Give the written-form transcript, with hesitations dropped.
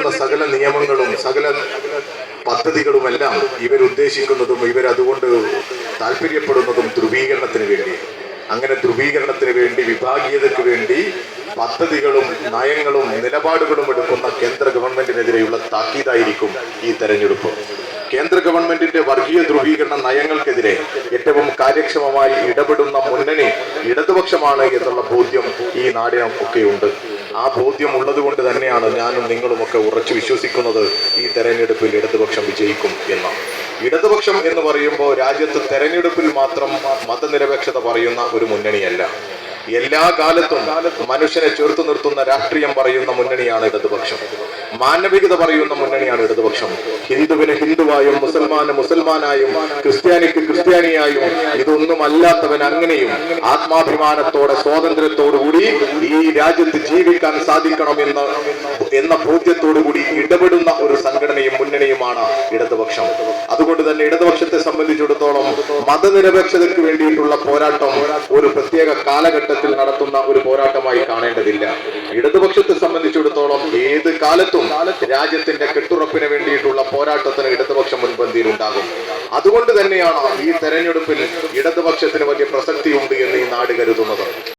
പറയുന്ന സകല നിയമങ്ങളും സകല പദ്ധതികളുമെല്ലാം ഇവരുദ്ദേശിക്കുന്നതും ഇവരതുകൊണ്ട് താല്പര്യപ്പെടുന്നതും ധ്രുവീകരണത്തിന് വേണ്ടി. അങ്ങനെ ധ്രുവീകരണത്തിന് വേണ്ടി, വിഭാഗീയതയ്ക്ക് വേണ്ടി പദ്ധതികളും നയങ്ങളും നിലപാടുകളും എടുക്കുന്ന കേന്ദ്ര ഗവൺമെന്റിനെതിരെയുള്ള താക്കീതായിരിക്കും ഈ തെരഞ്ഞെടുപ്പ്. കേന്ദ്ര ഗവൺമെന്റിന്റെ വർഗീയ ധ്രുവീകരണ നയങ്ങൾക്കെതിരെ ഏറ്റവും കാര്യക്ഷമമായി ഇടപെടുന്ന മുന്നണി ഇടതുപക്ഷമാണ് എന്നുള്ള ബോധ്യം ഈ നാടിനൊക്കെയുണ്ട്. ആ ബോധ്യം ഉള്ളത് കൊണ്ട് തന്നെയാണ് ഞാനും നിങ്ങളുമൊക്കെ ഉറച്ചു വിശ്വസിക്കുന്നത് ഈ തെരഞ്ഞെടുപ്പിൽ ഇടതുപക്ഷം വിജയിക്കും എന്നാണ്. ഇടതുപക്ഷം എന്ന് പറയുമ്പോൾ രാജ്യത്ത് തെരഞ്ഞെടുപ്പിൽ മാത്രം മതനിരപേക്ഷത പറയുന്ന ഒരു മുന്നണിയല്ല. എല്ലാ കാലത്തും മനുഷ്യനെ ചേർത്തു നിർത്തുന്ന രാഷ്ട്രീയം പറയുന്ന മുന്നണിയാണ് ഇടതുപക്ഷം. മാനവികത പറയുന്ന മുന്നണിയാണ് ഇടതുപക്ഷം. ഹിന്ദുവിന് ഹിന്ദുവായും മുസൽമാന് മുസൽമാനായും ക്രിസ്ത്യാനിക്ക് ക്രിസ്ത്യാനിയായും ഇതൊന്നും അല്ലാത്തവൻ അങ്ങനെയും ആത്മാഭിമാനത്തോടെ സ്വാതന്ത്ര്യത്തോടുകൂടി ഈ രാജ്യത്ത് ജീവിക്കാൻ സാധിക്കണം എന്ന ബോധ്യത്തോടുകൂടി ഇടപെടുന്ന ഒരു സംഘടനയും മുന്നണിയുമാണ് ഇടതുപക്ഷം. അതുകൊണ്ട് തന്നെ ഇടതുപക്ഷത്തെ സംബന്ധിച്ചിടത്തോളം മതനിരപേക്ഷതയ്ക്ക് വേണ്ടിയിട്ടുള്ള പോരാട്ടം ഒരു പ്രത്യേക കാലഘട്ടത്തിൽ നടത്തുന്ന ഒരു പോരാട്ടമായി കാണേണ്ടതില്ല. ഇടതുപക്ഷത്തെ സംബന്ധിച്ചിടത്തോളം ഏത് കാലത്തും രാജ്യത്തിന്റെ കെട്ടുറപ്പിന് വേണ്ടിയിട്ടുള്ള പോരാട്ടത്തിന് ഇടതുപക്ഷം മുൻപന്തിയിൽ ഉണ്ടാകും. അതുകൊണ്ട് തന്നെയാണ് ഈ തെരഞ്ഞെടുപ്പിൽ ഇടതുപക്ഷത്തിന് വലിയ പ്രസക്തിയുണ്ട് എന്ന് ഈ നാട് കരുതുന്നത്.